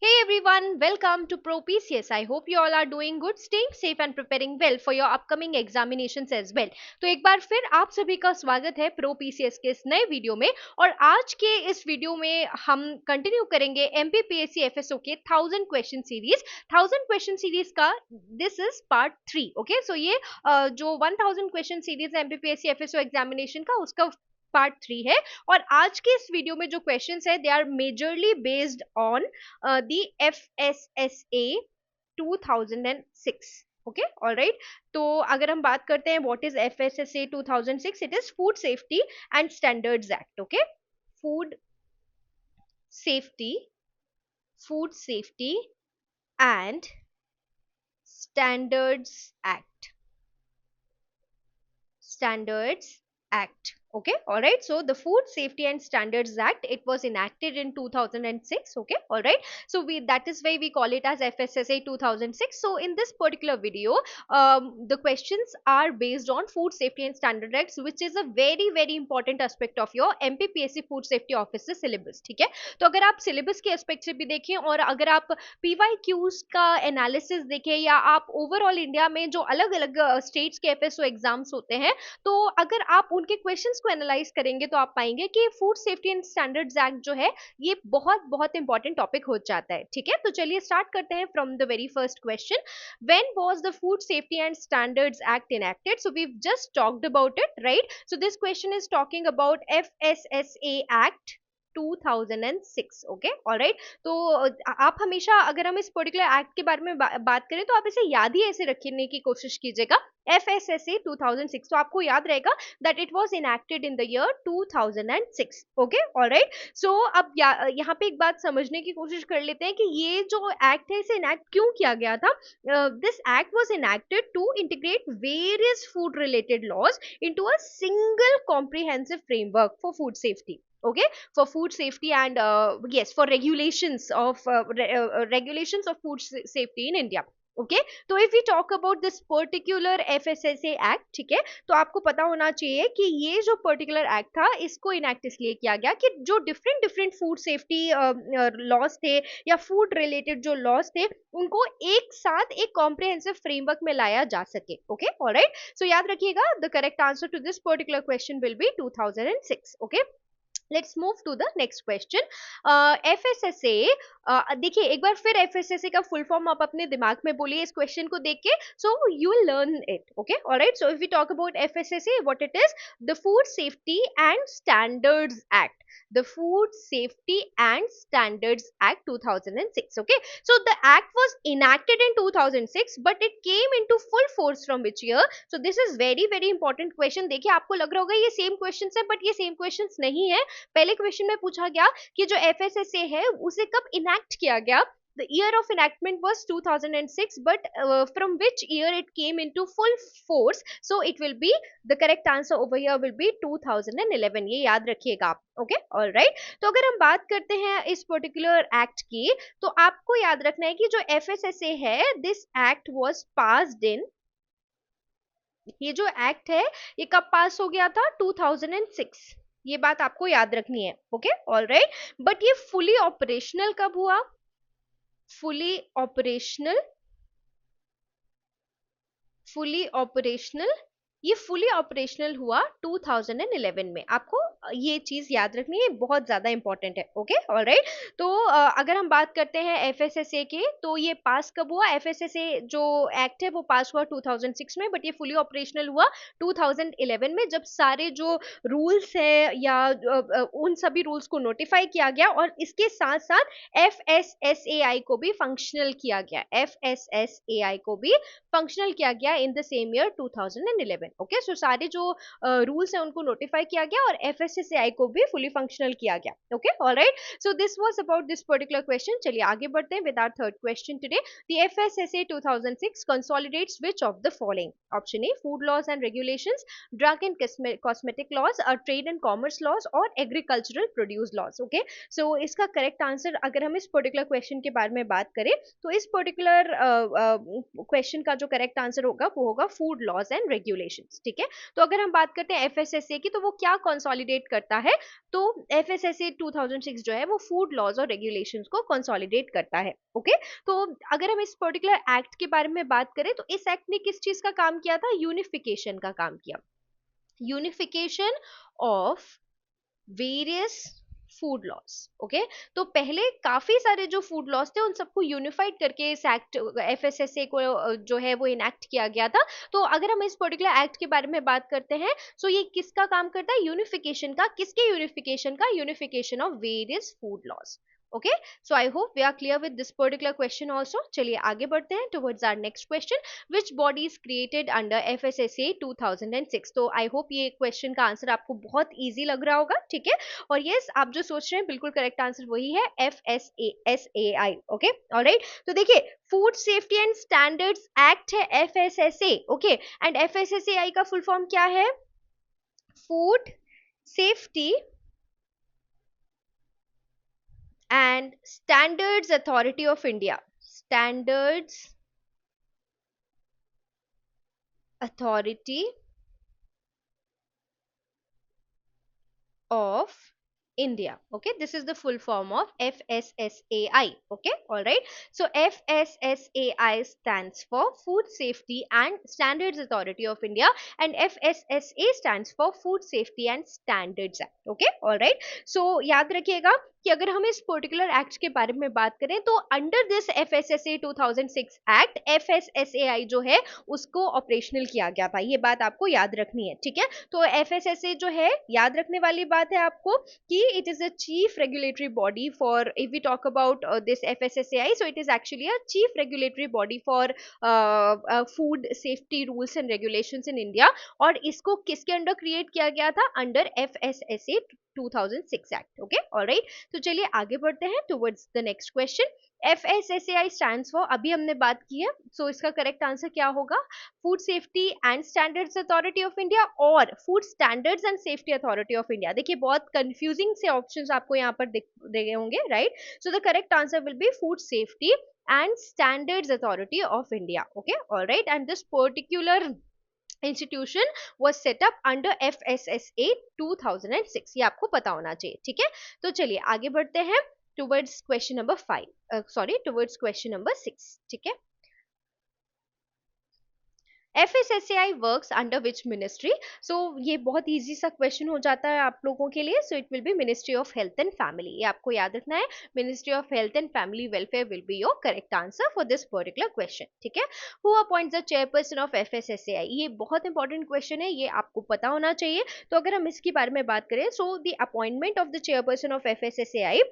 Hey everyone, welcome to Pro PCS. I hope you all are doing good, staying safe and preparing well for your upcoming examinations as well. तो एक बार फिर आप सभी का स्वागत है प्रो पीसीएस के इस नए वीडियो में। और आज के इस वीडियो में हम कंटिन्यू करेंगे एमपीपीएससी एफएसओ के 1000 क्वेश्चन सीरीज का। This is part 3। Okay, so ये जो 1000 क्वेश्चन सीरीज है एमपीपीएससी एफएसओ एग्जामिनेशन का, उसका पार्ट 3 है। और आज के इस वीडियो में जो क्वेश्चंस है they are majorly based on the FSSA 2006। Okay, alright. तो अगर हम बात करते हैं what is FSSA 2006, it is food safety and standards act. Okay, food safety, food safety and standards act, standards act. Okay, all right. So the food safety and standards act, it was enacted in 2006. Okay, all right. So we, that is why we call it as FSSA 2006. So in this particular video, the questions are based on food safety and standard acts, which is a very important aspect of your MPPSC food safety officer syllabus. ठीक है, तो अगर आप syllabus के aspect से भी देखें और अगर आप PYQs का एनालिसिस देखें या आप ओवरऑल इंडिया में जो अलग अलग स्टेट्स के एफएसओ एग्जाम्स होते हैं, तो अगर आप उनके क्वेश्चंस को एनालाइज करेंगे तो आप पाएंगे कि food safety and standards act जो है ये बहुत इंपॉर्टेंट टॉपिक हो जाता है। ठीक है, तो चलिए स्टार्ट करते हैं from the very first question. When was the food safety and standards act enacted? So we just talked about it, right? So this question is talking about FSSA act 2006। Okay, alright. तो आप हमेशा अगर हम इस particular act के बारे में बात करें तो आप इसे याद ही ऐसे रखने की कोशिश कीजिएगा, FSSA 2006। तो आपको याद रहेगा that it was enacted in the year 2006। Okay, alright. So अब यहाँ पे एक बात समझने की कोशिश कर लेते हैं कि ये जो एक्ट है इसे इनैक्ट क्यों किया गया था। This act was enacted to integrate various food related laws into a single comprehensive framework for food safety। Okay, for food safety and yes, for regulations of food safety in India। Okay, तो if we talk about this particular FSSA act, ठीक है, तो आपको पता होना चाहिए कि ये जो पर्टिकुलर एक्ट था इसको इनैक्ट इसलिए किया गया कि जो different different food safety laws थे या फूड रिलेटेड जो लॉज थे उनको एक साथ एक कॉम्प्रिहेंसिव फ्रेमवर्क में लाया जा सके। Okay, alright. सो याद रखिएगा the correct answer to this particular question will be 2006। Okay, let's move to the next question. FSSA, देखिए एक बार फिर एफएसएसए का फुल फॉर्म आप अपने दिमाग में बोलिए इस क्वेश्चन को देख के, so you will learn it. Okay, alright. So if we talk about FSSA, what it is? The food safety and standards act, the Food Safety and Standards Act 2006। Okay, so the act was enacted in 2006 but it came into full force from which year? So this is very important question। देखिए आपको लग रहा होगा ये same questions है, but ये same questions नहीं है। पहले क्वेश्चन में पूछा गया कि जो एफएसएसए है उसे कब इनैक्ट किया गया। The year of enactment was 2006, but from which year it came into full force? So it will be, the correct answer over here will be 2011। ये याद रखिएगा आप। Okay, alright. तो अगर हम बात करते हैं इस पर्टिकुलर एक्ट की, तो आपको याद रखना है कि जो एफएसएसए है, this act was passed in, ये जो एक्ट है ये कब पास हो गया था? 2006। ये बात आपको याद रखनी है। Okay, alright. बट ये फुली ऑपरेशनल कब हुआ? फुली ऑपरेशनल, फुली ऑपरेशनल, ये फुली ऑपरेशनल हुआ 2011 में। आपको ये चीज याद रखनी है, बहुत ज्यादा इंपॉर्टेंट है। Okay, alright. तो अगर हम बात करते हैं एफएसएसए के, तो ये पास कब हुआ? एफएसएसए जो एक्ट है वो पास हुआ 2006 में, बट ये फुली ऑपरेशनल हुआ 2011 में, जब सारे जो रूल्स है या उन सभी रूल्स को नोटिफाई किया गया और इसके साथ साथ एफएसएसएआई को भी फंक्शनल किया गया। एफएसएसएआई को भी फंक्शनल किया गया in the same year 2011। Okay, so सारे जो रूल्स है उनको नोटिफाई किया गया और एफएसएसएआई को भी फुली फंक्शनल किया गया। Okay, alright. So this was about this particular question. चलिए आगे बढ़ते हैं with our third question today. The FSSA 2006 consolidates which of the following? Option A, food laws and regulations, drug and cosmetic laws, trade and commerce laws और agricultural produce laws. Okay, so इसका correct answer अगर हम इस particular question के बारे में बात करें तो इस पर्टिकुलर क्वेश्चन का जो करेक्ट आंसर होगा वो होगा food laws and regulations. Regulations, ठीक है। तो अगर हम बात करते हैं एफएसएसए की, तो वो क्या कंसोलिडेट करता है, तो एफएसएसए 2006 जो है वो फूड लॉज और रेगुलेशंस को कंसोलिडेट करता है, ओके। तो अगर हम इस पर्टिकुलर एक्ट के बारे में बात करें, तो इस एक्ट ने किस चीज का काम किया था, यूनिफिकेशन का काम किया, unification of various food laws, okay. तो पहले काफी सारे जो फूड लॉस थे उन सबको यूनिफाइड करके इस एक्ट एफएसएसए को जो है वो इनैक्ट किया गया था। तो अगर हम इस पर्टिकुलर एक्ट के बारे में बात करते हैं, सो ये किसका काम करता है, यूनिफिकेशन का, किसके यूनिफिकेशन का, unification of various food laws, okay. So I hope we are clear with this particular question also. चलिए आगे बढ़ते हैं towards our next question, which body is created under FSSA 2006। तो आई होप ये question का answer आपको बहुत easy लग रहा होगा, ठीक है। और यस, आप जो सोच रहे हैं बिल्कुल करेक्ट आंसर वही है, एफएसएसएआई, ओके, ऑलराइट। तो देखिए, food safety and standards act है एफएसएसए, ओके, एंड एफएसएसएआई का फुल फॉर्म क्या है, food safety and Standards Authority of India. Standards Authority of India. Okay, this is the full form of FSSAI. Okay, all right. So FSSAI stands for Food Safety and Standards Authority of India, and FSSA stands for Food Safety and Standards Act. Okay, all right. So याद रखिएगा कि अगर हम इस particular act के बारे में बात करें, तो under this FSSA 2006 act FSSAI जो है उसको ऑपरेशनल किया गया था, ये बात आपको याद रखनी है, ठीक है। तो एफएसएसए जो है, याद रखने वाली बात है आपको कि it is a chief regulatory body for, if we talk about this FSSAI, so it is actually a chief regulatory body for food safety rules and regulations in India, और इसको किसके अंडर क्रिएट किया गया था, under FSSA 2006 act, okay, alright. तो चलिए आगे बढ़ते हैं towards the next question. FSSAI stands for, अभी हमने बात की है, सो इसका करेक्ट आंसर क्या होगा, food safety and standards authority of India और food standards and safety authority of India. देखिए बहुत कंफ्यूजिंग से ऑप्शंस आपको यहाँ पर दिख रहे होंगे, right. So the correct answer will B food safety and Standards Authority of India, okay, all right, and this particular institution was set up under FSSA 2006, ये आपको पता होना चाहिए, ठीक है। तो चलिए आगे बढ़ते हैं towards question number 5, towards question number 6, ठीक है। FSSAI works under which ministry, so ये बहुत इजी सा क्वेश्चन हो जाता है आप लोगों के लिए, सो it will B ministry of health and family, ये आपको याद रखना है, ministry of health and family welfare will be your correct answer for this particular question, ठीक है। Who appoints the chairperson of FSSAI, ये बहुत इंपॉर्टेंट क्वेश्चन है, ये आपको पता होना चाहिए। तो अगर हम इसके बारे में बात करें, so the appointment of the chairperson of FSSAI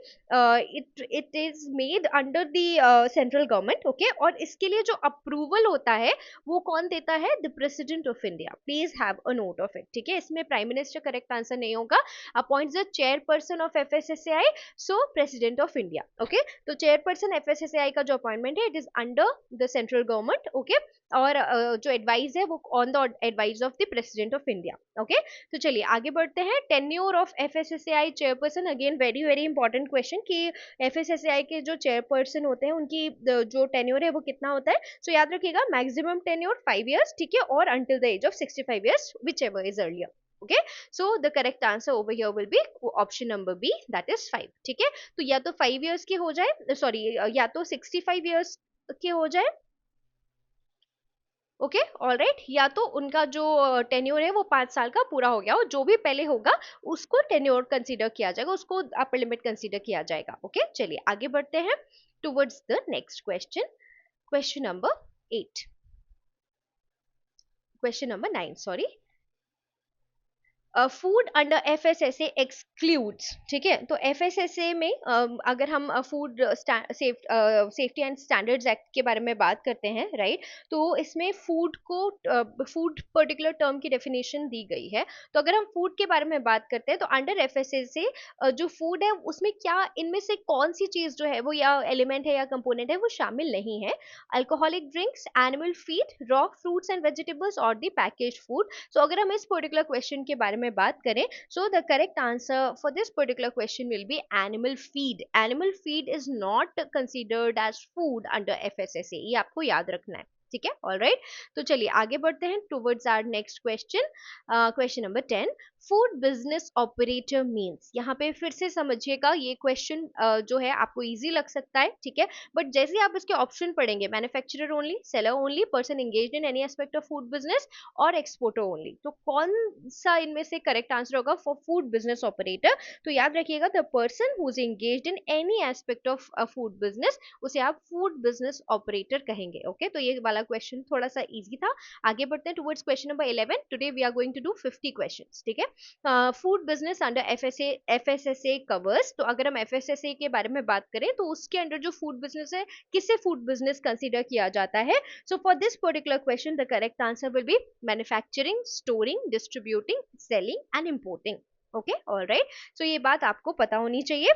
it is made under the central government, okay, और इसके लिए जो अप्रूवल होता है वो कौन देता है, the president of India, please have a note of it, ठीक है। इसमें प्राइम मिनिस्टर करेक्ट आंसर नहीं होगा, appoints the chairperson of FSSAI, so president of India, okay. तो चेयरपर्सन एफएसएसएआई का जो अपॉइंटमेंट है, it is under the central government, okay, और जो एडवाइस है वो on the advice of the president of India, okay. तो चलिए आगे बढ़ते हैं, tenure of FSSAI chairperson, again very very important question कि एफएसएसएआई के जो चेयरपर्सन होते हैं उनकी जो टेन्योर है वो कितना होता है। सो याद रखिएगा, मैक्सिमम टेन्योर 5 years, ठीक है, और until the age of 65 years, whichever is earlier, okay. So the correct answer over here will be option number B, that is 5, ठीक है। तो या तो 5 years के हो जाए, सॉरी, या तो 65 years के हो जाए, ओके, ऑलराइट, या तो उनका जो टेन्योर है वो 5 साल का पूरा हो गया हो, जो भी पहले होगा उसको टेन्योर कंसीडर किया जाएगा, उसको अपर लिमिट कंसीडर किया जाएगा, ओके। चलिए आगे बढ़ते हैं towards the next question, question number 8, question number 9, sorry. Food under FSSA excludes, ठीक है। तो एफएसएसए में अगर हम food safety and standards act के बारे में बात करते हैं, राइट, तो इसमें फूड को फूड पर्टिकुलर टर्म की डेफिनेशन दी गई है। तो अगर हम फूड के बारे में बात करते हैं, तो अंडर एफएसएसए जो फूड है उसमें क्या, इनमें से कौन सी चीज जो है वो या एलिमेंट है या कंपोनेंट है वो शामिल नहीं है, alcoholic drinks, animal feed, raw fruits and vegetables और द पैकेज फूड। सो अगर हम इस पर्टिकुलर क्वेश्चन के बारे में बात करें, so the correct answer for this particular question will be animal feed. Animal feed is not considered as food under FSSA, ये आपको याद रखना है, ठीक है, ऑल राइट। तो चलिए आगे बढ़ते हैं towards our next question. Question number 10, food business operator means. यहाँ पे फिर से समझिएगा, ये क्वेश्चन जो है आपको इजी लग सकता है, ठीक है, बट जैसे ही आप इसके ऑप्शन पढ़ेंगे, manufacturer only, seller only, person engaged in any aspect of food business, और एक्सपोर्टर ओनली, तो कौन सा इनमें से करेक्ट आंसर होगा फॉर फूड बिजनेस ऑपरेटर? तो याद रखिएगा, the person who is engaged in any aspect of food business, उसे आप फूड बिजनेस ऑपरेटर कहेंगे। ओके, तो ये वाला क्वेश्चन थोड़ा सा इजी था। आगे बढ़ते हैं towards question number 11। Today we are going to do 50 questions, ठीक है। Food business under FSSA covers. तो अगर हम एफएसएसए के बारे में बात करें तो उसके अंडर जो फूड बिजनेस है, किसे फूड बिजनेस कंसीडर किया जाता है? So for this particular question the correct answer will be manufacturing, storing, distributing, selling and importing. Okay, alright. So ये बात आपको पता होनी चाहिए।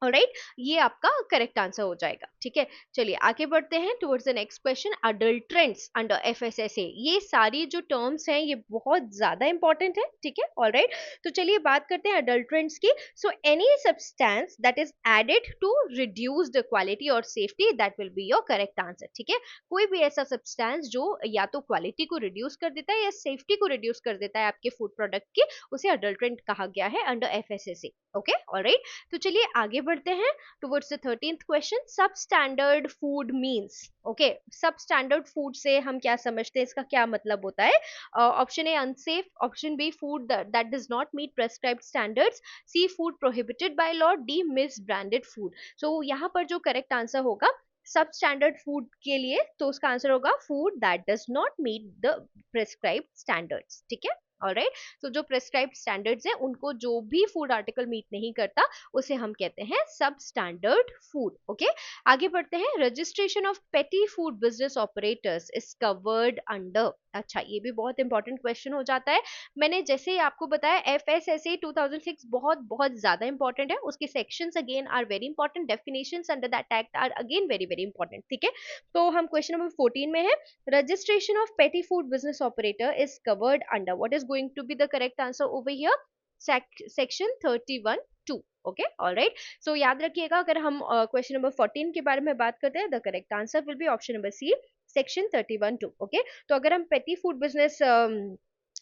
ऑलराइट, ये आपका करेक्ट आंसर हो जाएगा, ठीक है। चलिए आगे बढ़ते हैं towards the next question, adulterants under FSSA. ये सारी जो टर्म्स हैं ये बहुत ज्यादा इंपॉर्टेंट है, ठीक है, ऑलराइट। तो चलिए बात करते हैं अडल्ट्रेंट्स की। So any substance that is added to reduce the quality और safety, that will be your correct answer, ठीक है। कोई भी ऐसा सब्सटेंस जो या तो क्वालिटी को रिड्यूस कर देता है या सेफ्टी को रिड्यूस कर देता है आपके फूड प्रोडक्ट की, उसे अडल्ट्रेंट कहा गया है अंडर एफएसएसए। Okay, alright. तो चलिए आगे बढ़ते हैं टुवर्ड्स द 13th क्वेश्चन, सब स्टैंडर्ड फूड मीन्स। ओके, सब स्टैंडर्ड फूड से हम क्या समझते हैं, इसका क्या मतलब होता है? Option A unsafe, option B food that does not meet prescribed standards, C food prohibited by law, D misbranded food. So यहाँ पर जो करेक्ट आंसर होगा सब स्टैंडर्ड फूड के लिए, तो उसका आंसर होगा food that does not meet the prescribed standards, ठीक है, ऑलराइट। तो जो प्रेस्क्राइब्ड स्टैंडर्ड्स हैं उनको जो भी फूड आर्टिकल मीट नहीं करता उसे हम कहते हैं सब स्टैंडर्ड फूड। ओके, आगे बढ़ते हैं, registration of petty food business operators is covered under. अच्छा, ये भी बहुत इंपॉर्टेंट क्वेश्चन हो जाता है। मैंने जैसे ही आपको बताया एफएसएसए 2006 बहुत बहुत ज्यादा इंपॉर्टेंट है, उसके sections again are very important, definitions under that act are again very very important, ठीक है। तो हम क्वेश्चन नंबर 14 में है, registration of petty food business operator is covered under, what is going to be the correct answer over here? Section 31 2। Okay, alright. So याद रखिएगा, अगर हम क्वेश्चन नंबर 14 के बारे में बात करते हैं, the correct answer will be option number C, section 31 2। Okay, तो अगर हम पेटी फूड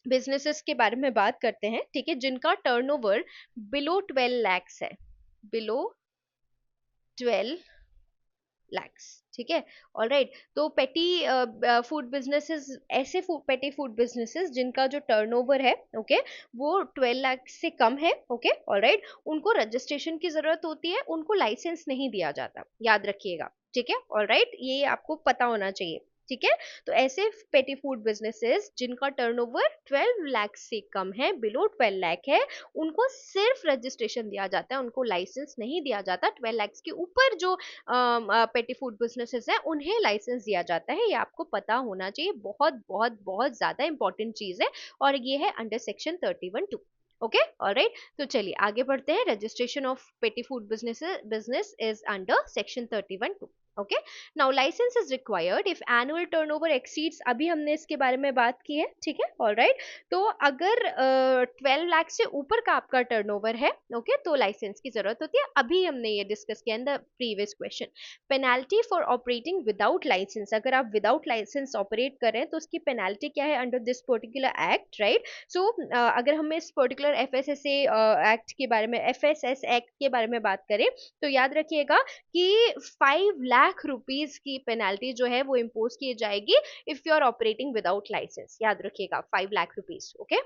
बिजनेसेस के बारे में बात करते हैं, ठीक है, जिनका टर्नओवर बिलो 12 lakhs है, बिलो 12 lakhs, ठीक है, ऑलराइट। तो पेटी फूड बिजनेसेस, ऐसे पेटी फूड बिजनेसेस जिनका जो टर्नओवर है, ओके, वो 12 लाख से कम है, ओके, ऑलराइट, उनको रजिस्ट्रेशन की जरूरत होती है, उनको लाइसेंस नहीं दिया जाता, याद रखिएगा, ठीक है, ऑलराइट, ये आपको पता होना चाहिए, ठीक है। तो ऐसे पेटी फूड बिजनेसेस जिनका टर्नओवर 12 लाख से कम है, बिलो 12 लाख है, उनको सिर्फ रजिस्ट्रेशन दिया जाता है, उनको लाइसेंस नहीं दिया जाता। 12 लाख के ऊपर जो पेटी फूड बिजनेसेस हैं उन्हें लाइसेंस दिया जाता है, ये आपको पता होना चाहिए, बहुत बहुत बहुत ज्यादा इंपॉर्टेंट चीज है, और ये है अंडर सेक्शन 31 2। Okay, alright. तो चलिए आगे बढ़ते हैं, registration of petty food business is under section 31 2। Okay, now license is required if annual turnover exceeds, अभी हमने इसके बारे में बात की है, ठीक है, ऑलराइट। तो अगर 12 लाख से ऊपर का आपका टर्नओवर है, ओके, तो लाइसेंस की जरूरत होती है, अभी हमने ये डिस्कस किया in the previous question. Penalty for operating without license, अगर आप विदाउट लाइसेंस ऑपरेट करें तो उसकी पेनाल्टी क्या है under this particular act, right. So अगर हम इस पर्टिकुलर एफएसएसए एक्ट के बारे में, एफएसएस एक्ट के बारे में बात करें, तो याद रखिएगा कि 5 लाख रुपीस की पेनाल्टी जो है वो इम्पोज की जाएगी if you are operating without license, याद रखिएगा 5 लाख रुपीस। ओके,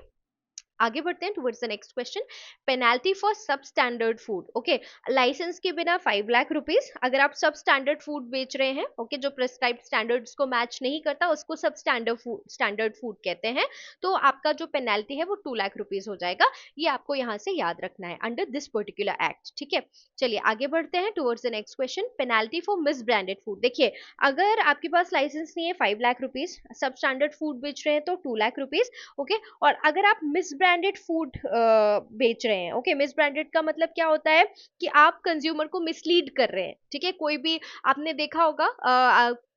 आगे बढ़ते हैं towards the next question, penalty for sub standard food. Okay, license के बिना 5 लाख रुपीस, अगर आप सब स्टैंडर्ड फूड बेच रहे हैं, ओके, जो प्रेस्क्राइब्ड स्टैंडर्ड्स को मैच नहीं करता उसको सब स्टैंडर्ड फूड कहते हैं, तो आपका जो पेनाल्टी है वो 2 लाख रुपीस हो जाएगा, ये आपको यहाँ से याद रखना है अंडर दिस पर्टिकुलर एक्ट, ठीक है। चलिए आगे बढ़ते हैं towards the next question, penalty for miss branded food. देखिए, अगर आपके पास लाइसेंस नहीं है 5 लाख रुपीस, सब स्टैंडर्ड फूड बेच रहे हैं तो 2 लाख रुपीस, ओके, और अगर आप मिस ब्रांडेड फूड बेच रहे हैं, ओके, मिस ब्रांडेड का मतलब क्या होता है कि आप कंज्यूमर को मिसलीड कर रहे हैं, ठीक है, कोई भी आपने देखा होगा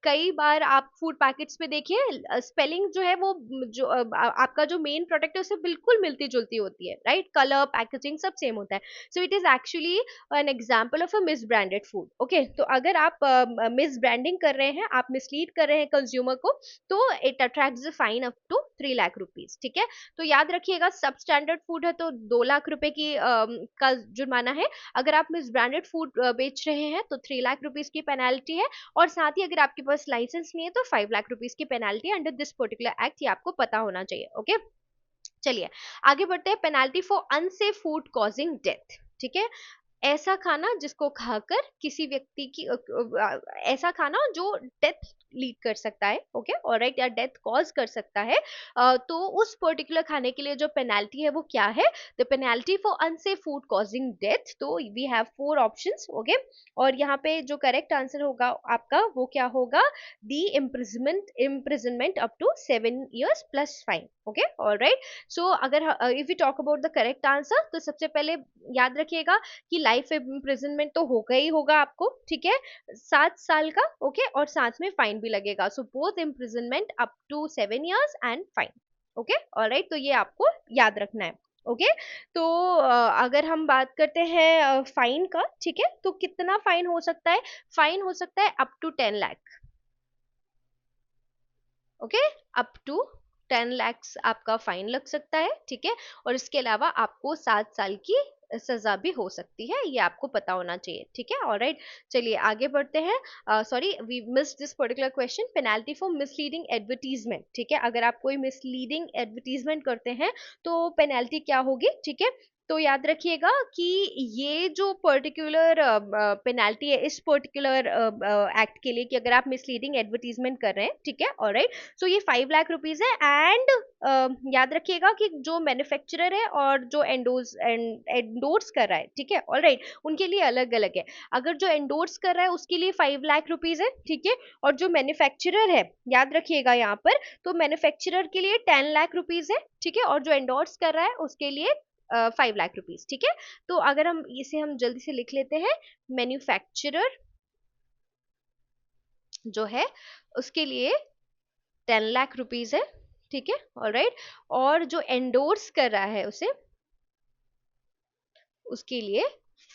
कई बार आप फूड पैकेट्स पे देखिए स्पेलिंग जो है वो जो आपका जो मेन प्रोडक्ट है उससे बिल्कुल मिलती जुलती होती है, राइट? कलर, पैकेजिंग सब सेम होता है। So it is actually an example of a miss branded food. Okay, तो अगर आप मिस ब्रांडिंग कर रहे हैं, आप मिसलीड कर रहे हैं कंज्यूमर को, तो it attracts a fine up to 3 lakh rupees. ठीक है, तो याद रखिएगा सब स्टैंडर्ड फूड है तो 2 लाख रुपए की का जुर्माना है। अगर आप मिस ब्रांडेड फूड बेच रहे हैं तो 3 लाख रुपीज की पेनाल्टी है, और साथ ही अगर आपके पास लाइसेंस नहीं है तो 5 लाख रुपीज की penalty under this particular act, ये आपको पता होना चाहिए। ओके, चलिए आगे बढ़ते हैं। Penalty for unsafe food causing death. ठीक है, ऐसा खाना जिसको खाकर किसी व्यक्ति की ऐसा खाना जो डेथ लीड कर सकता है, ओके ऑलराइट, या डेथ कॉज कर सकता है, तो उस पर्टिकुलर खाने के लिए जो पेनाल्टी है वो क्या है? The penalty for unsafe food causing death. तो वी हैव 4 ऑप्शंस। ओके, और यहाँ पे जो करेक्ट आंसर होगा आपका वो क्या होगा? The imprisonment up to 7 years plus fine. Okay alright, so अगर if you talk about the correct answer, तो सबसे पहले याद रखिएगा कि लाइफ इम्प्रिजनमेंट तो होगा ही होगा आपको, ठीक है, 7 साल का। ओके, और साथ में फाइन भी लगेगा। So both imprisonment up to 7 years and fine. Okay alright, तो ये आपको याद रखना है। ओके, तो अगर हम बात करते हैं फाइन का, ठीक है, तो कितना फाइन हो सकता है? फाइन हो सकता है up to 10 lakh. Okay, up to 10 lakhs आपका फाइन लग सकता है। ठीक है, और इसके अलावा आपको 7 साल की सजा भी हो सकती है, ये आपको पता होना चाहिए। ठीक है, ऑलराइट, चलिए आगे बढ़ते हैं। Sorry, we miss this particular question. Penalty for misleading advertisement. ठीक है, अगर आप कोई मिसलीडिंग एडवर्टीजमेंट करते हैं तो पेनाल्टी क्या होगी? ठीक है, तो याद रखिएगा कि ये जो पर्टिकुलर पेनाल्टी है इस पर्टिकुलर एक्ट के लिए, कि अगर आप मिसलीडिंग एडवर्टीजमेंट कर रहे हैं, ठीक है ऑलराइट, सो ये 5 लाख रुपीज है। एंड याद रखिएगा कि जो मैन्युफैक्चरर है और जो एंडोर्स कर रहा है, ठीक है ऑलराइट, उनके लिए अलग अलग है। अगर जो एंडोर्स कर रहा है उसके लिए 5 लाख रुपीज है, ठीक है, और जो मैन्युफैक्चरर है, याद रखिएगा यहाँ पर, तो मैन्युफैक्चरर के लिए 10 लाख रुपीज है, ठीक है, और जो एंडोर्स कर रहा है उसके लिए 5 लाख रुपीज। ठीक है, तो अगर हम इसे हम जल्दी से लिख लेते हैं, मैन्युफैक्चरर जो है उसके लिए 10 लाख रुपीज है, ठीक है ऑलराइट, और जो एंडोर्स कर रहा है उसे, उसके लिए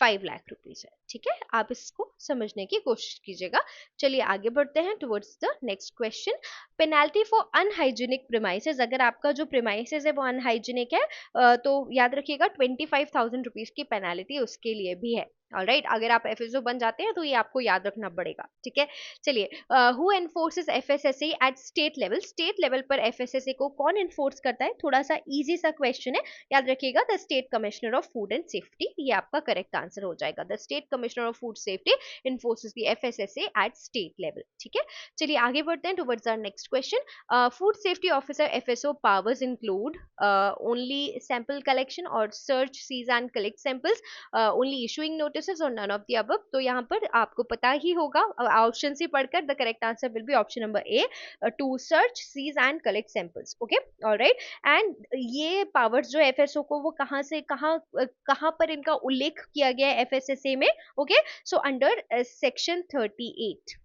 5 लाख रुपीज है। ठीक है, आप इसको समझने की कोशिश कीजिएगा। चलिए आगे बढ़ते हैं towards the next question. Penalty for unhygienic premises. अगर आपका जो प्रीमाइसेस है वो अनहाइजीनिक है, तो याद रखिएगा 25,000 रुपीज की पेनाल्टी उसके लिए भी है। ऑलराइट, अगर आप एफएसओ बन जाते हैं तो ये आपको याद रखना पड़ेगा। ठीक है, चलिए, who enforces FSSA at state level. State level पर एफएसएसए को कौन एनफोर्स करता है? थोड़ा सा इजी सा क्वेश्चन है, याद रखिएगा, the state commissioner of food and safety, ये आपका करेक्ट आंसर हो जाएगा। The state commissioner of food safety enforces the FSSA at state level. ठीक है, चलिए आगे बढ़ते हैं towards our next question. Food safety officer FSO powers include only sample collection और search, seize and collect samples, only issuing notices और none of the above. तो यहाँ पर आपको पता ही होगा ऑप्शन से पढ़कर, the correct answer will be option number A, to search, seize and collect samples. Okay alright, and ये पावर्स जो एफएसओ को, वो कहाँ से कहाँ पर इनका उल्लेख किया गया है एफएसएसए में? Okay, so under section 38।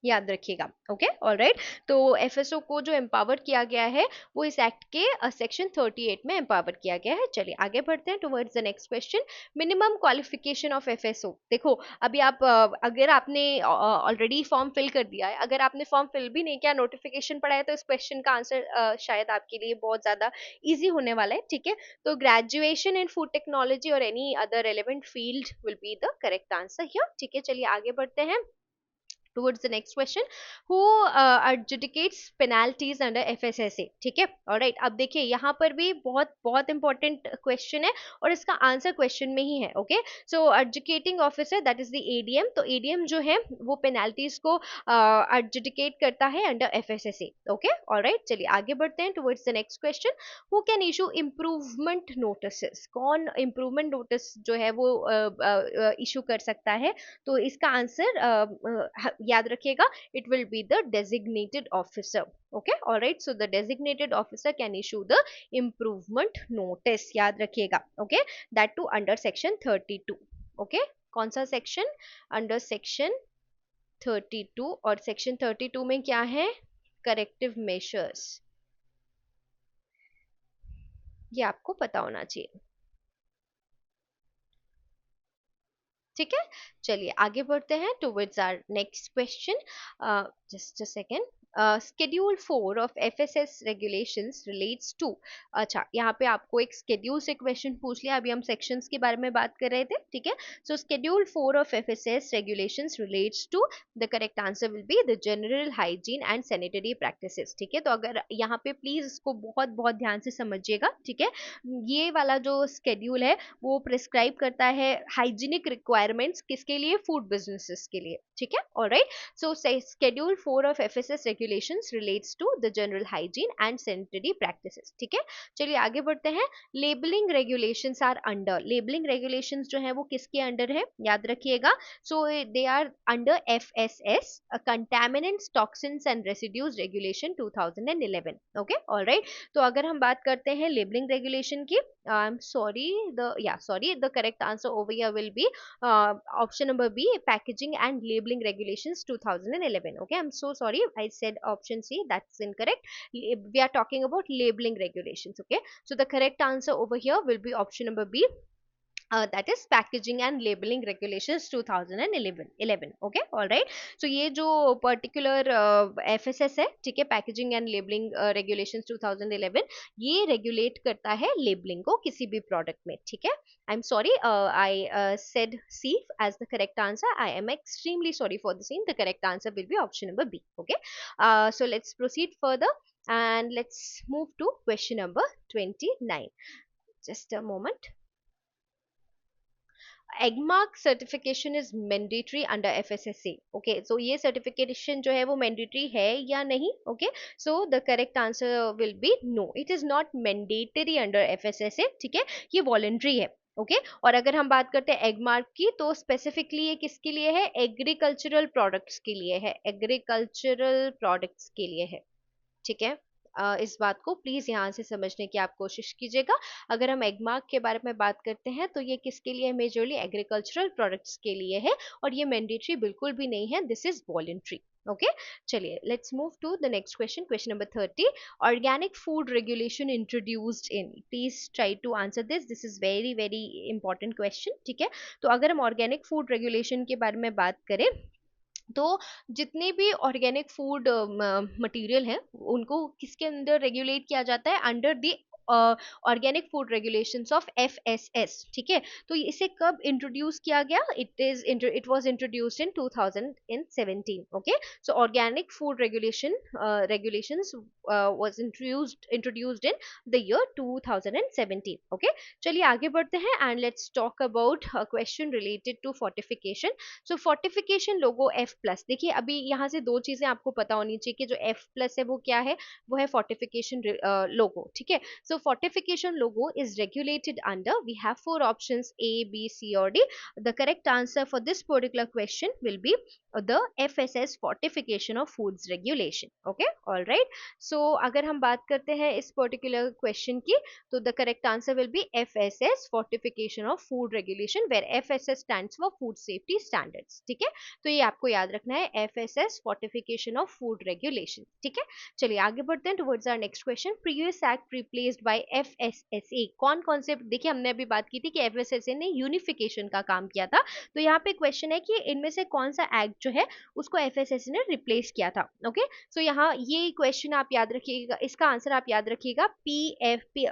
याद रखिएगा। ओके ऑलराइट, तो एफएसओ को जो एम्पावर किया गया है वो इस एक्ट के सेक्शन 38 में एम्पावर किया गया है। चलिए आगे बढ़ते हैं towards the next question. Minimum qualification of FSO. देखो, अभी आप अगर आपने ऑलरेडी फॉर्म फिल कर दिया है, अगर आपने फॉर्म फिल भी नहीं किया, नोटिफिकेशन पड़ा है, तो इस क्वेश्चन का आंसर शायद आपके लिए बहुत ज्यादा इजी होने वाला है। ठीक है, तो ग्रेजुएशन इन फूड टेक्नोलॉजी और any other relevant field will be the correct answer here. ठीक है, चलिए आगे बढ़ते हैं towards the next question. Who adjudicates penalties under FSSA? ठीक है ऑलराइट, अब देखिए यहाँ पर भी बहुत बहुत इंपॉर्टेंट क्वेश्चन है और इसका आंसर क्वेश्चन में ही है। Okay, so adjudicating officer that is the ADM. तो एडीएम जो है वो पेनाल्टीज को एडजुडिकेट करता है अंडर एफएसएसए। ओके ऑलराइट, चलिए आगे बढ़ते हैं towards the next question. Who can issue improvement notice. कौन इम्प्रूवमेंट नोटिस जो है वो इशू कर सकता है? तो इसका आंसर याद रखिएगा, it will be the designated officer. Okay alright, so the designated officer can issue the improvement notice, याद रखिएगा। Okay, that too under section 32। Okay कौन सा सेक्शन? अंडर सेक्शन 32, और सेक्शन 32 में क्या है? Corrective measures. ये आपको पता होना चाहिए, ठीक है। चलिए आगे बढ़ते हैं towards our next question. Just a second. Schedule 4 of FSS regulations relates to। अच्छा, यहाँ पे आपको एक schedule से क्वेश्चन पूछ लिया, अभी हम sections के बारे में बात कर रहे थे, ठीक है। So schedule 4 of FSS regulations relates to, the correct answer will be the general hygiene and sanitary practices, ठीक है। तो अगर यहाँ पे प्लीज इसको बहुत बहुत ध्यान से समझिएगा, ठीक है। ये वाला जो schedule है वो प्रिस्क्राइब करता है हाइजीनिक रिक्वायरमेंट्स किसके लिए? फूड बिजनेसेस के लिए, ठीक है। Alright, so say schedule 4 of FSS regulations relates to the general hygiene and sanitary practices, ठीक है। चलिए आगे बढ़ते हैं। Labelling regulations are under, labelling regulations जो है वो किसके अंडर है? याद रखिएगा। So they are under FSS, contaminants toxins and residues regulation 2011, okay. Alright, तो अगर हम बात करते हैं लेबलिंग रेगुलेशन की, I'm sorry, the correct answer over here will be option number B, packaging and labeling regulations 2011. Okay, I'm so sorry, I said option C, that's incorrect. We are talking about labeling regulations. Okay, so the correct answer over here will be option number B, that is packaging and labeling regulations 2011. Okay, all right. So ये जो particular FSS है, ठीक है, packaging and labeling regulations 2011, ये regulate करता है labeling को किसी भी product में, ठीक है। I'm sorry, I said C as the correct answer. I am extremely sorry for the same. The correct answer will be option number B. Okay, so let's proceed further and let's move to question number 29. Just a moment. Agmark certification is mandatory under FSSA। Okay, so ये certification जो है वो mandatory है या नहीं? Okay, so the correct answer will be no, it is not mandatory under FSSA, ठीक है, ये वॉलंटरी है। ओके, और अगर हम बात करते हैं एगमार्क की, तो स्पेसिफिकली ये किसके लिए है? एग्रीकल्चरल प्रोडक्ट्स के लिए है, एग्रीकल्चरल प्रोडक्ट्स के लिए है, ठीक है। इस बात को प्लीज यहाँ से समझने की आप कोशिश कीजिएगा। अगर हम एगमार्क के बारे में बात करते हैं तो ये किसके लिए? मेजरली एग्रीकल्चरल प्रोडक्ट्स के लिए है, और ये मैंडेटरी बिल्कुल भी नहीं है, दिस इज वॉलंटरी। ओके, चलिए let's move to the next question, question number 30। Organic food regulation introduced in, please try to answer this, this is very very important question, ठीक है। तो अगर हम ऑर्गेनिक फूड रेगुलेशन के बारे में बात करें, तो जितने भी ऑर्गेनिक फूड मटेरियल है उनको किसके अंदर रेगुलेट किया जाता है? Under the organic food regulations of FSS, ठीक है। तो इसे कब इंट्रोड्यूस किया गया? It was introduced in 2017। Okay, so organic food regulations was introduced in the year 2017। Okay, चलिए आगे बढ़ते हैं and let's talk about question related to fortification. So fortification logo F+, देखिए अभी यहाँ से दो चीजें आपको पता होनी चाहिए कि जो F+ है वो क्या है? वो है फोर्टिफिकेशन लोगो, ठीक है। So fortification logo is regulated under, we have four options A, B, C और D। The correct answer for this particular question will be the FSS fortification of foods regulation. Okay, all right. So अगर हम बात करते हैं इस particular question की, तो the correct answer will be FSS fortification of food regulation, where FSS stands for food safety standards, ठीक है। तो ये आपको याद रखना है, FSS fortification of food regulation, ठीक है। चलिए आगे बढ़ते हैं towards our next question. Previous act replaced by FSSA, कौन कौन से? देखिए हमने अभी बात की थी कि FSSA ने यूनिफिकेशन का काम किया था, तो यहाँ पे क्वेश्चन है कि इनमें से कौन सा एक्ट जो है उसको FSSA ने रिप्लेस किया था। ओके, सो यहाँ ये क्वेश्चन आप याद रखिएगा, इसका आंसर आप याद रखिएगा, PFA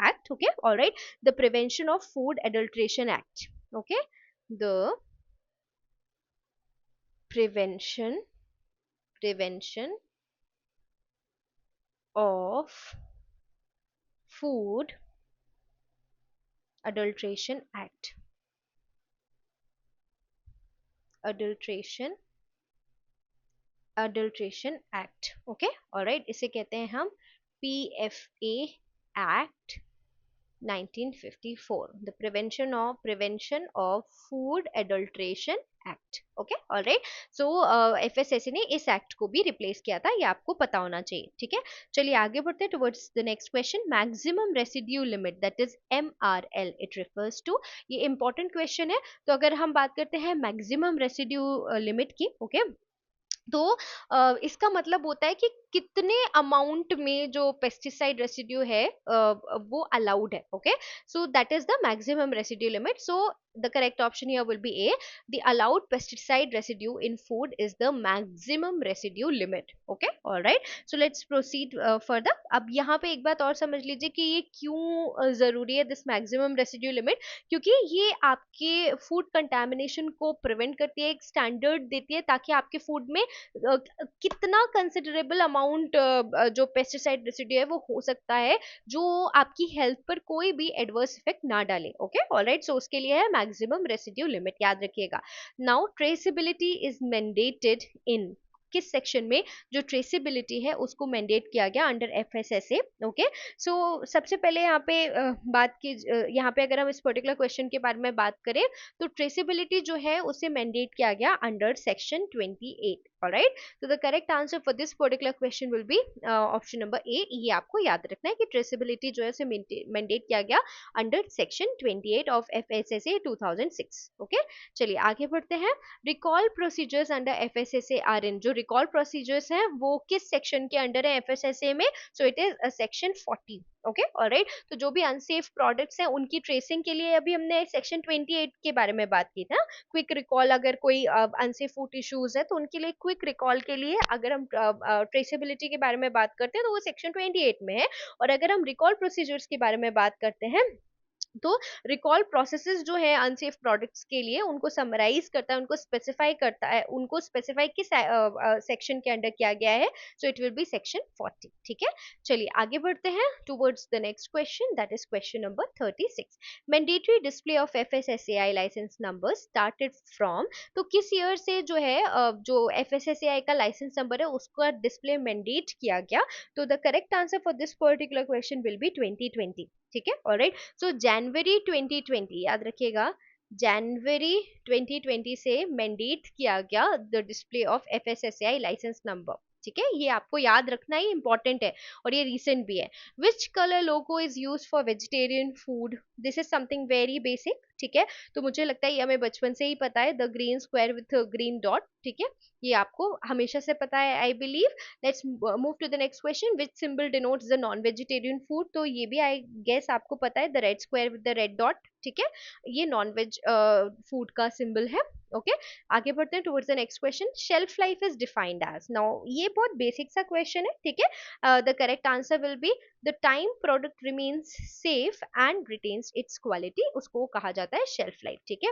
act. Okay, alright, the prevention of food adulteration act. Okay, the prevention of food adulteration act, adulteration act। Okay, alright, इसे कहते हैं हम PFA act, 1954, the prevention of food adulteration act. Okay, alright. So FSSA ने इस act को भी replace किया था, ये आपको पता होना चाहिए. ठीक है, चलिए आगे बढ़ते हैं towards the next question. Maximum residue limit, that is MRL, it refers to. ये इंपॉर्टेंट क्वेश्चन है. तो अगर हम बात करते हैं मैक्सिमम रेसिड्यू लिमिट की, ओके, तो इसका मतलब होता है कि कितने अमाउंट में जो पेस्टिसाइड रेसिड्यू है वो अलाउड है. Okay, so that is the maximum residue limit. So the correct option here will be A. The allowed pesticide residue in food is the maximum residue limit. Okay, all right. So let's proceed further. अब यहाँ पे एक बात और समझ लीजिए कि ये क्यों जरूरी है this maximum residue limit, क्योंकि ये आपके फूड कंटेमिनेशन को प्रिवेंट करती है, एक स्टैंडर्ड देती है ताकि आपके फूड में कितना कंसिडरेबल अमाउंट जो पेस्टिसाइड रेसिड्यू है वो हो सकता है जो आपकी हेल्थ पर कोई भी एडवर्स इफेक्ट ना डाले. Okay, alright. सो उसके लिए है मैक्सिमम रेसिड्यू लिमिट, याद रखिएगा. नाउ ट्रेसेबिलिटी इज मैंडेटेड इन किस सेक्शन में? जो ट्रेसेबिलिटी है उसको मैंडेट किया गया अंडर एफएसएसए. ओके, सो सबसे पहले यहाँ पे बात की, यहाँ पे अगर हम इस पर्टिकुलर क्वेश्चन के बारे में बात करें तो ट्रेसेबिलिटी जो है उसे मैंडेट किया गया अंडर सेक्शन 28. ऑलराइट, तो the correct answer for this particular question will be option number ए. ये आपको याद रखना है कि ट्रेसेबिलिटी जो है उसे मैंडेट किया गया under section 28 of FSSA 2006. Okay, चलिए आगे बढ़ते हैं. Recall procedures under FSSA are in. जो रिकॉल प्रोसीजर्स हैं वो किस सेक्शन के अंडर है एफएसएसए में? So it is section 40. Okay, alright. तो जो भी अनसेफ प्रोडक्ट्स हैं उनकी ट्रेसिंग के लिए अभी हमने सेक्शन 28 के बारे में बात की था. क्विक रिकॉल, अगर कोई अनसेफ फूड इश्यूज है तो उनके लिए क्विक रिकॉल के लिए अगर हम ट्रेसेबिलिटी के बारे में बात करते हैं तो वो सेक्शन 28 में है. और अगर हम रिकॉल प्रोसीजर्स के बारे में बात करते हैं तो रिकॉल प्रोसेसेस जो है अनसेफ प्रोडक्ट्स के लिए उनको समराइज करता है, उनको स्पेसिफाई करता है, उनको स्पेसिफाई किस सेक्शन के अंडर किया गया है. So it will be section 40. ठीक है, चलिए आगे बढ़ते हैं towards the next question, that is question number 36. Mandatory display of FSSAI license number started from. तो किस ईयर से जो है जो एफएसएसएआई का लाइसेंस नंबर है उसका डिस्प्ले मैंडेट किया गया? तो the correct answer for this particular question will B 2020. ठीक है, ऑलराइट. सो जनवरी 2020, याद रखिएगा, जनवरी 2020 से मैंडेट किया गया the display of FSSAI license number. ठीक है, ये आपको याद रखना ही इंपॉर्टेंट है और ये रीसेंट भी है. Which colour logo is use for vegetarian food? This is something very basic. ठीक है, तो मुझे लगता है ये हमें बचपन से ही पता है, the green square with green dot. ठीक है, ये आपको हमेशा से पता है I believe. Let's move to the next question. Which symbol denotes the non vegetarian food? तो ये भी आई गेस आपको पता है, the red square with the red dot. ठीक है, ये नॉन वेज फूड का सिंबल है. ओके, आगे बढ़ते हैं towards the next question. Shelf life is defined as. Now ये बहुत बेसिक सा क्वेश्चन है. ठीक है, the correct answer will be the time product remains safe and retains it's quality, उसको कहा जाता है शेल्फ लाइफ. ठीक है,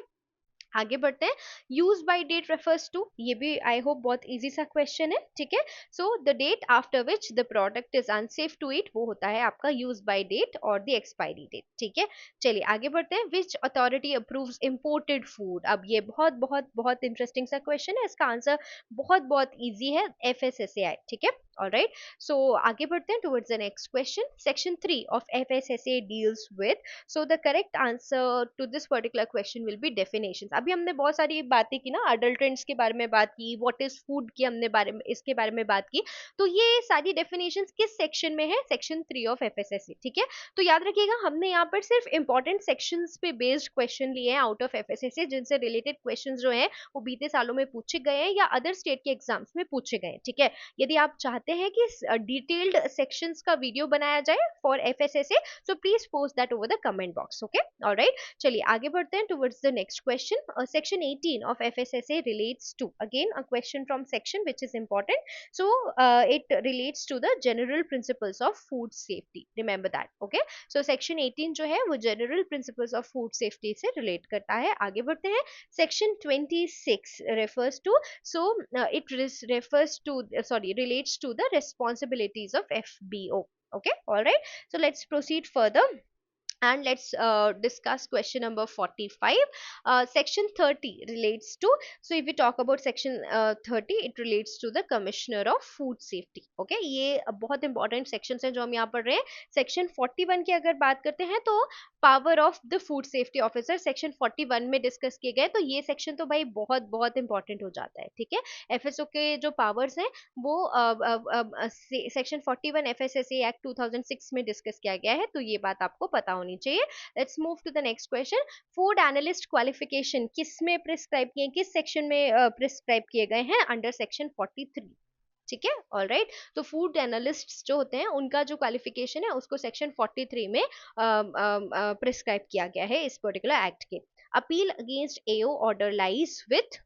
आगे बढ़ते हैं. Use by date refers to, ये भी आई होप बहुत इजी सा क्वेश्चन है. ठीक है, so the date after which the product is unsafe to eat, वो होता है आपका यूज बाय डेट और द एक्सपायरी डेट. ठीक है, चलिए आगे बढ़ते हैं. Which authority approves imported food? अब ये बहुत बहुत बहुत इंटरेस्टिंग सा क्वेश्चन है, इसका आंसर बहुत बहुत ईजी है, एफएसएसएआई. ठीक है, ऑलराइट. सो आगे बढ़ते हैं towards the next question. Section 3 of FSSA deals with. So the correct answer to this particular question will be definitions. अभी हमने बहुत सारी बातें की ना, अडल्ट्रेंट्स के बारे में बात की, व्हाट इज फूड की हमने बारे में इसके बारे में बात की. तो ये सारी डेफिनेशंस किस सेक्शन में है? Section 3 of FSSA. ठीक है, तो याद रखिएगा हमने यहाँ पर सिर्फ इंपॉर्टेंट सेक्शंस पे बेस्ड क्वेश्चन लिए हैं आउट ऑफ एफएसएसए, जिनसे रिलेटेड क्वेश्चन जो हैं वो बीते सालों में पूछे गए हैं या अदर स्टेट के एग्जाम्स में पूछे गए हैं. ठीक है, यदि आप चाहते हैं कि डिटेल्ड सेक्शंस का वीडियो बनाया जाए for FSSA, so please post that over the comment box. Okay, alright. चलिए आगे बढ़ते हैं towards the next question. Section 18 of FSSA relates to, again a question from section which is important. So it relates to the general principles of food safety, remember that. Okay, so section 18 जो है वो general principles of food safety से relate करता है. आगे बढ़ते हैं. section 26 refers to, so it refers to, sorry, relates to the responsibilities of FBO. Okay, all right, so let's proceed further. and let's discuss question number 45. Section 30 relates to, so if we talk about section 30, it relates to the commissioner of food safety. Okay, ये बहुत important sections हैं जो हम यहाँ पढ़ रहे हैं. Section 41 की अगर बात करते हैं तो power of the food safety officer section 41 में डिस्कस किए गए. तो ये सेक्शन तो भाई बहुत बहुत इंपॉर्टेंट हो जाता है. ठीक है, एफएसओ के जो पावर्स हैं वो सेक्शन 41 एफएसएसए एक्ट 2006 में डिस्कस किया गया है. तो ये बात आपको पता होनी चाहिए. Let's move to the next question. Food analyst qualification किस में प्रिस्क्राइब किए, किस सेक्शन में प्रिस्क्राइब किए गए हैं? Under section 43. ठीक है, ऑल राइट. तो फूड एनालिस्ट जो होते हैं उनका जो क्वालिफिकेशन है उसको सेक्शन 43 में प्रिस्क्राइब किया गया है इस पर्टिकुलर एक्ट के. Appeal against AO order lies with,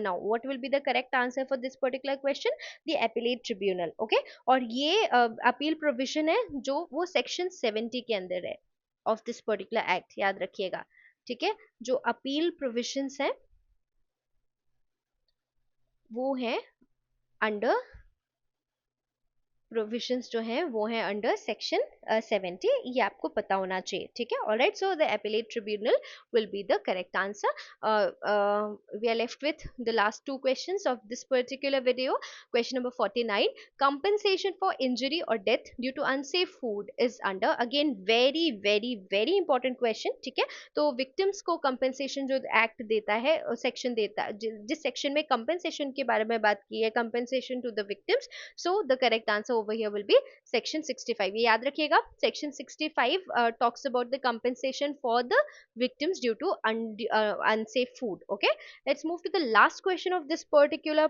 now what will be the correct answer for this particular question? The appellate tribunal. Okay, और ये अपील प्रोविजन है जो वो सेक्शन 70 के अंदर है ऑफ दिस पर्टिकुलर एक्ट, याद रखिएगा. ठीक है, जो अपील प्रोविजंस हैं वो है अंडर, प्रोविजंस जो हैं वो हैं अंडर सेक्शन 70. ये आपको पता होना चाहिए. ठीक है, alright. So the appellate tribunal will be the correct answer. We are left with the last two questions of this particular video. Question number 49, compensation for injury और death due to unsafe food is under. Again very very very important question. ठीक है, तो victims को compensation जो act देता है, section देता है, जिस सेक्शन में कंपनसेशन के बारे में बात की है, compensation to the victims, so the correct answer over here will be section 65. ये याद रखिएगा, section 65 talks about the compensation for the victims due to unsafe food. Okay, let's move to the last question of this particular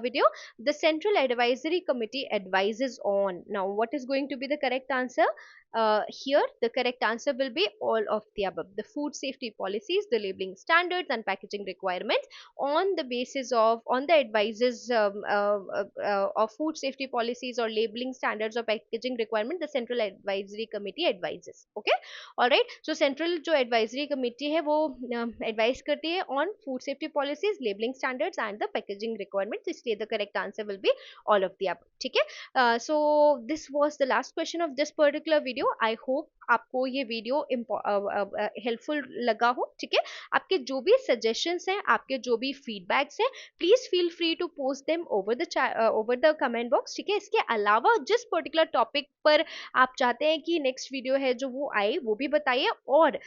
video. The central advisory committee advises on, now what is going to be the correct answer? Here the correct answer will be all of the above: the food safety policies, the labeling standards and packaging requirements. On the basis of, on the advices of food safety policies or labeling standards or packaging requirement, the central advisory committee advises. Okay, all right. So central जो advisory committee है वो advise करती है on food safety policies, labeling standards and the packaging requirements. इसलिए the correct answer will be all of the above. ठीक है, so this was the last question of this particular video. I hope आपको ये video helpful लगा हो. ठीक है, आपके जो भी सजेशंस हैं, आपके जो भी फीडबैक्स हैं, please feel free to post them over the comment box. ठीक है, इसके अलावा जिस पर्टिकुलर टॉपिक पर आप चाहते हैं कि नेक्स्ट वीडियो है जो वो आए, वो भी बताइए. और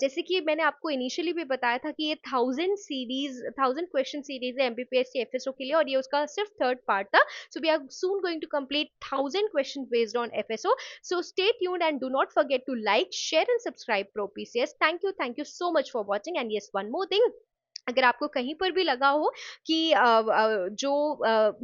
जैसे कि मैंने आपको इनिशियली भी बताया था कि ये 1000 क्वेश्चन सीरीज है एमपीपीएससी एफएसओ के लिए, और ये उसका सिर्फ थर्ड पार्ट था. So we are soon going to complete 1000 question based on FSO. So stay tuned and do not forget to like, share and subscribe Pro PCS. Thank you so much for watching. And yes, one more thing, अगर आपको कहीं पर भी लगा हो कि जो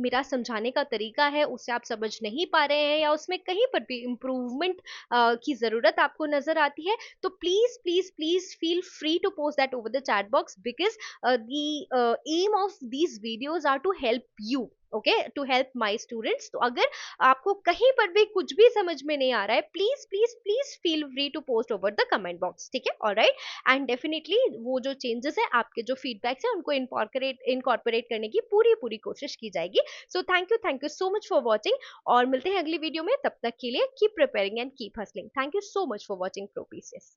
मेरा समझाने का तरीका है उससे आप समझ नहीं पा रहे हैं या उसमें कहीं पर भी इम्प्रूवमेंट की ज़रूरत आपको नज़र आती है, तो please please please feel free to post that over the chat box, because the aim of these videos are to help you. Okay, to help my students. तो अगर आपको कहीं पर भी कुछ भी समझ में नहीं आ रहा है, please please please feel free to post over the comment box. ठीक है, ऑलराइट. एंड डेफिनेटली वो जो चेंजेस है, आपके जो फीडबैक्स है, उनको इनकॉर्पोरेट करने की पूरी पूरी कोशिश की जाएगी. So thank you so much for watching, और मिलते हैं अगली वीडियो में. तब तक के लिए keep preparing and keep hustling. Thank you so much for watching pro PCS.